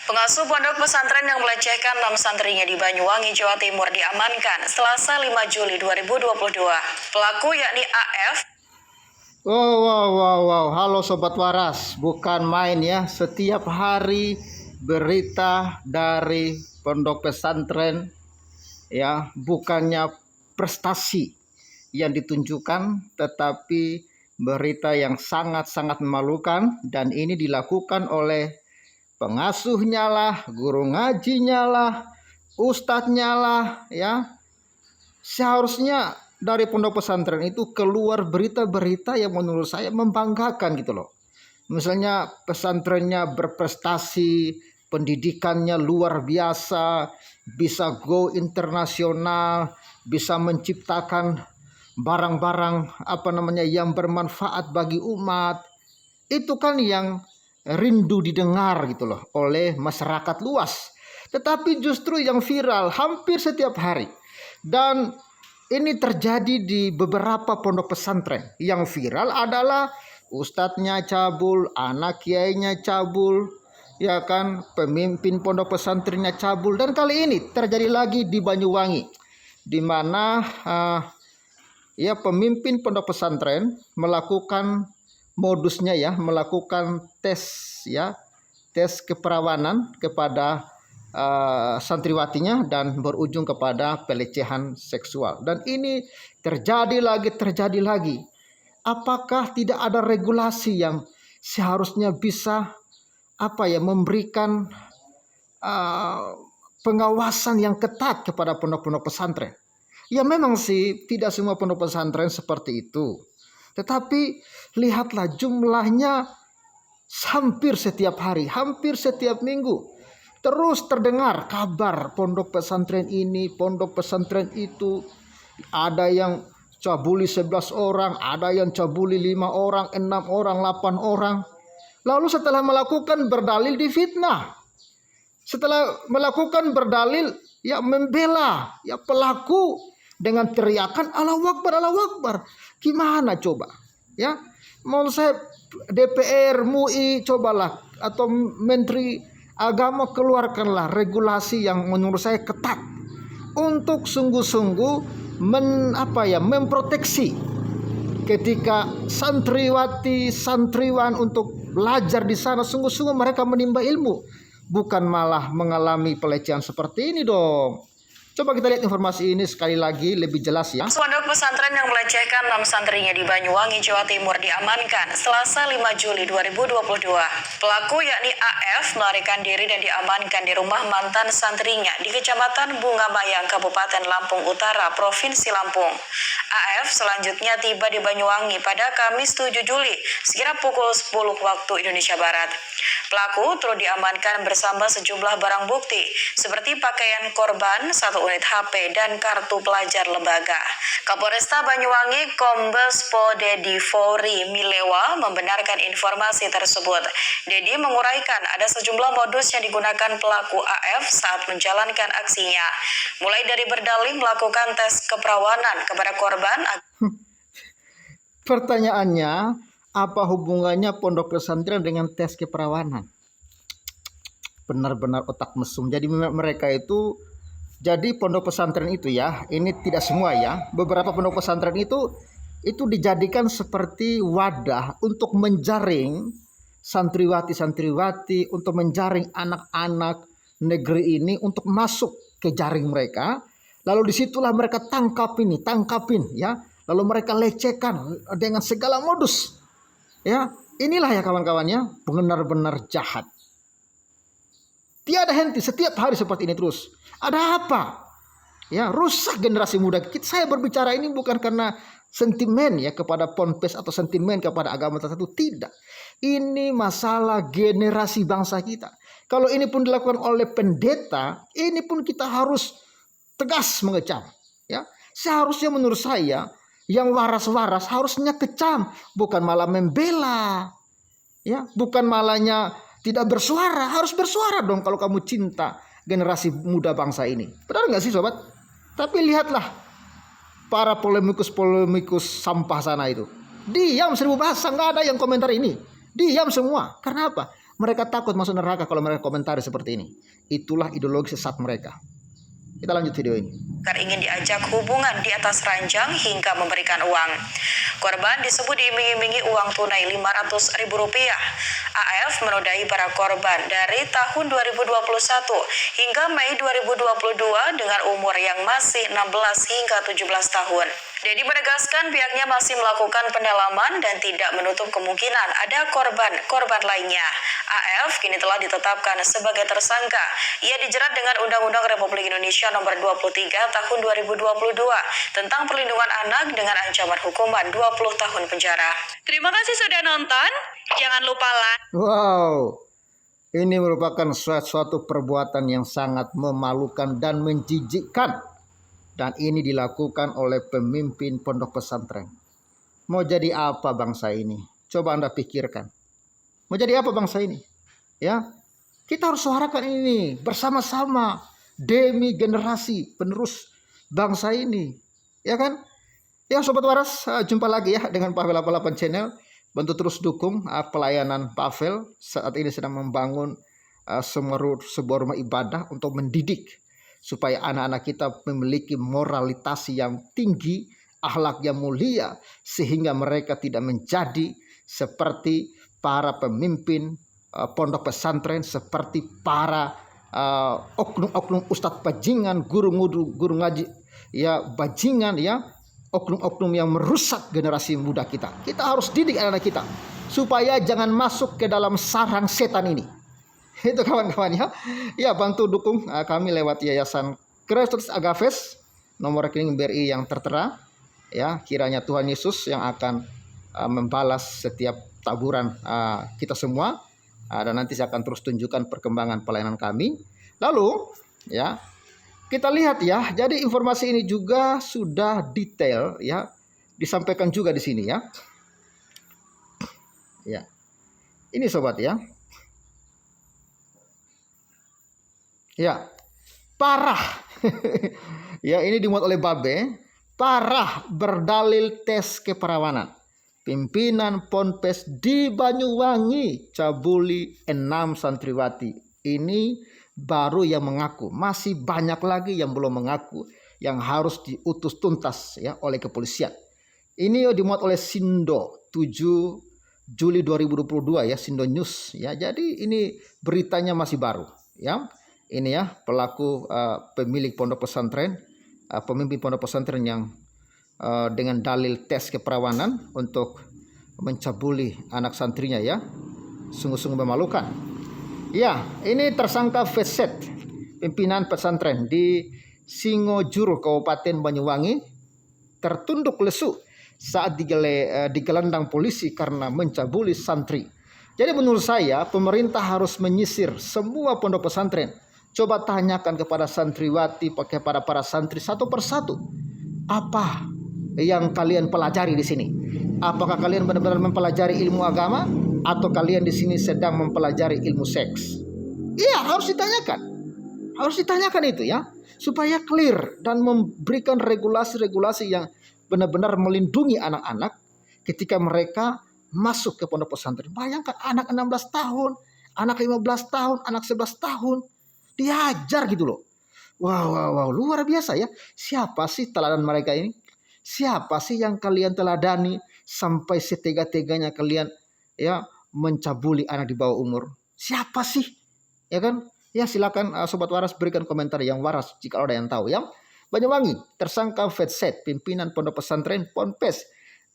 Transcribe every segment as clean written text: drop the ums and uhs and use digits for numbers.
Pengasuh pondok pesantren yang melecehkan 6 santrinya di Banyuwangi, Jawa Timur diamankan Selasa 5 Juli 2022. Pelaku yakni AF. Wow. Halo Sobat Waras, bukan main ya. Setiap hari berita dari pondok pesantren ya, bukannya prestasi yang ditunjukkan, tetapi berita yang sangat-sangat memalukan. Dan ini dilakukan oleh pengasuhnya lah, guru ngajinya lah, ustadznya lah ya. Seharusnya dari pondok pesantren itu keluar berita-berita yang menurut saya membanggakan gitu loh. Misalnya pesantrennya berprestasi, pendidikannya luar biasa, bisa go internasional, bisa menciptakan barang-barang yang bermanfaat bagi umat. Itu kan yang rindu didengar gitu loh oleh masyarakat luas. Tetapi justru yang viral hampir setiap hari. Dan ini terjadi di beberapa pondok pesantren. Yang viral adalah ustadznya cabul, anak kiainya cabul, ya kan, pemimpin pondok pesantrennya cabul. Dan kali ini terjadi lagi di Banyuwangi, di mana pemimpin pondok pesantren melakukan modusnya ya, melakukan tes keperawanan kepada santriwatinya dan berujung kepada pelecehan seksual. Dan ini terjadi lagi. Apakah tidak ada regulasi yang seharusnya bisa memberikan pengawasan yang ketat kepada pondok-pondok pesantren? Ya memang sih tidak semua pondok pesantren seperti itu. Tetapi lihatlah jumlahnya hampir setiap hari, hampir setiap minggu. Terus terdengar kabar pondok pesantren ini, pondok pesantren itu. Ada yang cabuli 11 orang, ada yang cabuli 5 orang, 6 orang, 8 orang. Lalu setelah melakukan berdalil difitnah. Setelah melakukan berdalil membela pelaku dengan teriakan Allahu Akbar, Allahu Akbar. Gimana coba? Ya, mau saya DPR, MUI cobalah atau Menteri Agama keluarkanlah regulasi yang menurut saya ketat untuk sungguh-sungguh memproteksi ketika santriwan untuk belajar di sana, sungguh-sungguh mereka menimba ilmu, bukan malah mengalami pelecehan seperti ini dong. Coba kita lihat informasi ini sekali lagi lebih jelas ya. Pondok pesantren yang melecehkan 6 santrinya di Banyuwangi, Jawa Timur diamankan Selasa 5 Juli 2022. Pelaku yakni AF melarikan diri dan diamankan di rumah mantan santrinya di Kecamatan Bungamayang, Kabupaten Lampung Utara, Provinsi Lampung. AF selanjutnya tiba di Banyuwangi pada Kamis 7 Juli sekira pukul 10 waktu Indonesia Barat. Pelaku turut diamankan bersama sejumlah barang bukti seperti pakaian korban, 1 unit HP, dan kartu pelajar lembaga. Kapolresta Banyuwangi Kombes Pol Dedi Fori Milewa membenarkan informasi tersebut. Dedi menguraikan ada sejumlah modus yang digunakan pelaku AF saat menjalankan aksinya, mulai dari berdalih melakukan tes keperawanan kepada korban. Pertanyaannya, apa hubungannya pondok pesantren dengan tes keperawanan? Benar-benar otak mesum. Jadi mereka itu, jadi pondok pesantren itu ya, ini tidak semua ya, beberapa pondok pesantren itu dijadikan seperti wadah untuk menjaring santriwati, untuk menjaring anak-anak negeri ini untuk masuk ke jaring mereka. Lalu disitulah mereka tangkapin ya, lalu mereka lecehkan dengan segala modus ya. Inilah ya kawan-kawannya, benar-benar jahat. Tiada henti, setiap hari seperti ini terus. Ada apa? Ya, rusak generasi muda. Saya berbicara ini bukan karena sentimen ya kepada ponpes atau sentimen kepada agama tertentu, tidak. Ini masalah generasi bangsa kita. Kalau ini pun dilakukan oleh pendeta, ini pun kita harus tegas mengecam. Ya, seharusnya menurut saya yang waras-waras harusnya kecam, bukan malah membela. Ya, bukan malahnya tidak bersuara, harus bersuara dong kalau kamu cinta generasi muda bangsa ini. Benar nggak sih sobat? Tapi lihatlah para polemikus sampah sana itu. Diam 1000 bahasa, nggak ada yang komentar ini. Diam semua. Karena apa? Mereka takut masuk neraka kalau mereka komentari seperti ini. Itulah ideologi sesat mereka. Kita lanjut video ini. Ingin diajak hubungan di atas ranjang hingga memberikan uang. Korban disebut diiming-imingi uang tunai Rp500.000. AF menodai para korban dari tahun 2021 hingga Mei 2022 dengan umur yang masih 16 hingga 17 tahun. Dedi menegaskan pihaknya masih melakukan pendalaman dan tidak menutup kemungkinan ada korban lainnya. AF kini telah ditetapkan sebagai tersangka. Ia dijerat dengan Undang-Undang Republik Indonesia Nomor 23 Tahun 2022 tentang perlindungan anak dengan ancaman hukuman 20 tahun penjara. Terima kasih sudah nonton. Jangan lupa like. Wow, ini merupakan suatu perbuatan yang sangat memalukan dan menjijikkan. Dan ini dilakukan oleh pemimpin pondok pesantren. Mau jadi apa bangsa ini? Coba Anda pikirkan. Mau jadi apa bangsa ini? Ya, kita harus suarakan ini bersama-sama demi generasi penerus bangsa ini. Ya kan? Ya Sobat Waras, jumpa lagi ya dengan Pavel 88 Channel. Bantu terus dukung pelayanan Pavel saat ini sedang membangun sebuah rumah ibadah untuk mendidik supaya anak-anak kita memiliki moralitas yang tinggi, akhlak yang mulia, sehingga mereka tidak menjadi seperti para pemimpin pondok pesantren, seperti para oknum-oknum ustadz bajingan, guru ngaji ya bajingan ya, oknum-oknum yang merusak generasi muda kita. Kita harus didik anak-anak kita supaya jangan masuk ke dalam sarang setan ini. Itu kawan-kawan ya. Ya, bantu dukung kami lewat Yayasan Kristus Agaves, nomor rekening BRI yang tertera. Ya, kiranya Tuhan Yesus yang akan membalas setiap taburan kita semua. Dan nanti saya akan terus tunjukkan perkembangan pelayanan kami. Lalu, ya, kita lihat ya. Jadi informasi ini juga sudah detail ya, disampaikan juga di sini ya. Ya. Ini sobat ya. Ya, parah. Ya, ini dimuat oleh Babe. Parah berdalil tes keperawanan. Pimpinan Ponpes di Banyuwangi cabuli 6 santriwati. Ini baru yang mengaku. Masih banyak lagi yang belum mengaku, yang harus diutus tuntas ya oleh kepolisian. Ini dimuat oleh Sindo 7 Juli 2022 ya, Sindo News ya. Jadi ini beritanya masih baru ya. Ini ya pelaku pemilik pondok pesantren, pemimpin pondok pesantren yang dengan dalil tes keperawanan untuk mencabuli anak santrinya ya. Sungguh-sungguh memalukan. Ya, ini tersangka Feset, pimpinan pesantren di Singojuru, Kabupaten Banyuwangi, tertunduk lesu saat digelandang polisi karena mencabuli santri. Jadi menurut saya pemerintah harus menyisir semua pondok pesantren. Coba tanyakan kepada santriwati, kepada para santri satu persatu, apa yang kalian pelajari di sini? Apakah kalian benar-benar mempelajari ilmu agama, atau kalian di sini sedang mempelajari ilmu seks? Iya, harus ditanyakan. Harus ditanyakan itu ya, supaya clear dan memberikan regulasi-regulasi yang benar-benar melindungi anak-anak ketika mereka masuk ke pondok pesantren. Bayangkan anak 16 tahun, anak 15 tahun, anak 11 tahun. Diajar gitu loh. Wow, luar biasa ya. Siapa sih teladan mereka ini? Siapa sih yang kalian teladani sampai setega-teganya kalian ya mencabuli anak di bawah umur? Siapa sih? Ya kan? Ya silakan Sobat Waras berikan komentar yang waras jika ada yang tahu ya. Banyuwangi, tersangka Feset, pimpinan pondok pesantren Ponpes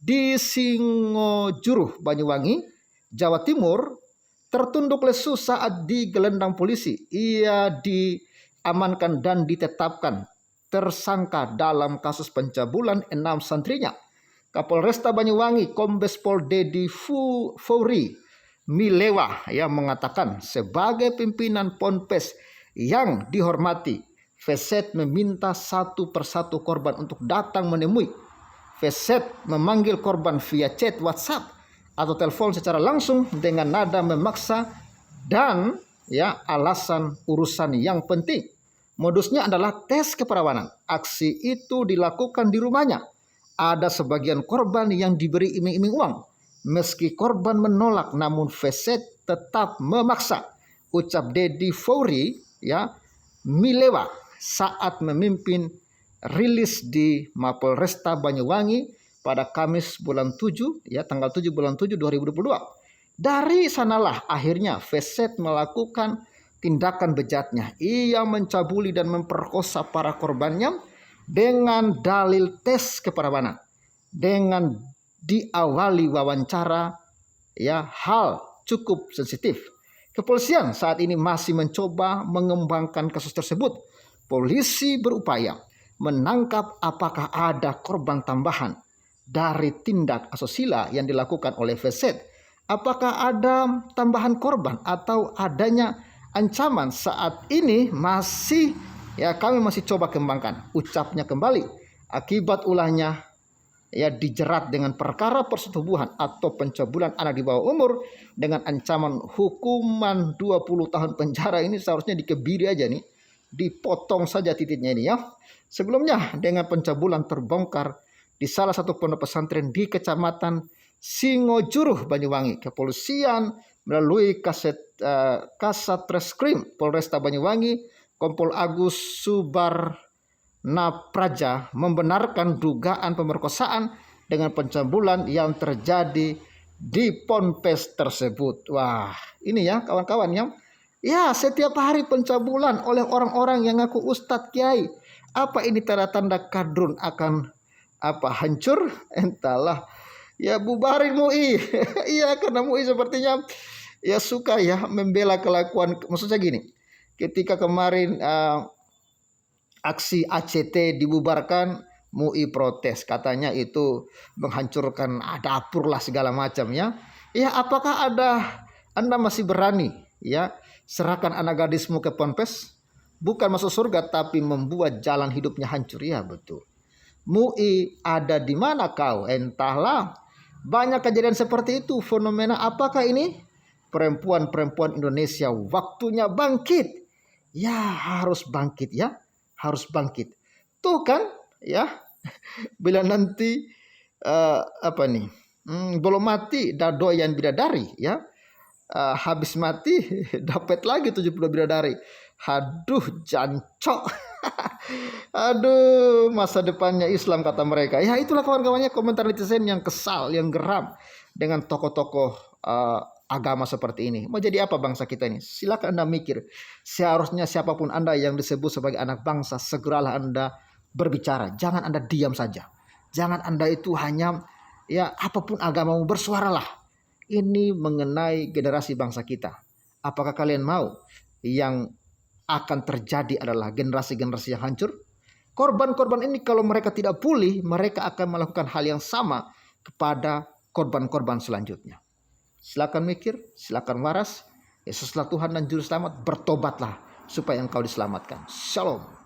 di Singojuru, Banyuwangi, Jawa Timur, tertunduk lesu saat digelandang polisi. Ia diamankan dan ditetapkan tersangka dalam kasus pencabulan 6 santrinya. Kapolresta Banyuwangi Kombes Pol Dedi Fouri Milewa yang mengatakan sebagai pimpinan Ponpes yang dihormati, Feset meminta satu persatu korban untuk datang menemui. Feset memanggil korban via chat WhatsApp atau telepon secara langsung dengan nada memaksa dan ya alasan urusan yang penting. Modusnya adalah tes keperawanan. Aksi itu dilakukan di rumahnya. Ada sebagian korban yang diberi iming-iming uang. Meski korban menolak, namun Veset tetap memaksa. Ucap Dedi Fouri ya Milewa saat memimpin rilis di Mapolresta Banyuwangi pada Kamis bulan 7 ya tanggal 7 bulan 7 2022. Dari sanalah akhirnya Veset melakukan tindakan bejatnya. Ia mencabuli dan memperkosa para korbannya dengan dalil tes keperawanan. Dengan diawali wawancara ya hal cukup sensitif. Kepolisian saat ini masih mencoba mengembangkan kasus tersebut. Polisi berupaya menangkap apakah ada korban tambahan dari tindak asusila yang dilakukan oleh Veset. Apakah ada tambahan korban atau adanya ancaman? Saat ini masih ya kami masih coba kembangkan. Ucapnya kembali akibat ulahnya ya dijerat dengan perkara persetubuhan atau pencabulan anak di bawah umur dengan ancaman hukuman 20 tahun penjara. Ini seharusnya dikebiri aja nih, dipotong saja titiknya ini ya. Sebelumnya dengan pencabulan terbongkar di salah satu pondok pesantren di Kecamatan Singojuruh Banyuwangi. Kepolisian melalui Kasatreskrim Polresta Banyuwangi Kompol Agus Subarnapraja membenarkan dugaan pemerkosaan dengan pencabulan yang terjadi di ponpes tersebut. Wah, ini ya kawan-kawan ya setiap hari pencabulan oleh orang-orang yang ngaku ustadz kiai. Apa ini tanda-tanda kadrun akan hancur? Entahlah. Ya bubarin MUI. Iya, karena MUI sepertinya ya suka ya membela kelakuan. Maksudnya gini, ketika kemarin aksi ACT dibubarkan, MUI protes, katanya itu menghancurkan dapur lah segala macam ya. Ya apakah Anda masih berani ya serahkan anak gadismu ke ponpes? Bukan masuk surga tapi membuat jalan hidupnya hancur. Ya betul. MUI ada di mana kau? Entahlah. Banyak kejadian seperti itu. Fenomena apakah ini? Perempuan-perempuan Indonesia waktunya bangkit. Ya harus bangkit ya. Harus bangkit. Tuh kan ya. Bila nanti belum mati dadoyan bidadari ya. Habis mati dapat lagi 70 bidadari. Aduh jancok. Aduh masa depannya Islam kata mereka. Ya itulah kawan-kawannya komentar netizen yang kesal, yang geram dengan tokoh-tokoh agama seperti ini. Mau jadi apa bangsa kita ini? Silakan Anda mikir. Seharusnya siapapun Anda yang disebut sebagai anak bangsa, segeralah Anda berbicara. Jangan Anda diam saja. Jangan Anda itu hanya ya apapun agamamu bersuaralah. Ini mengenai generasi bangsa kita. Apakah kalian mau yang akan terjadi adalah generasi-generasi yang hancur? Korban-korban ini kalau mereka tidak pulih, mereka akan melakukan hal yang sama kepada korban-korban selanjutnya. Silakan mikir, silakan waras. Yesuslah Tuhan dan Juru Selamat, bertobatlah supaya engkau diselamatkan. Shalom.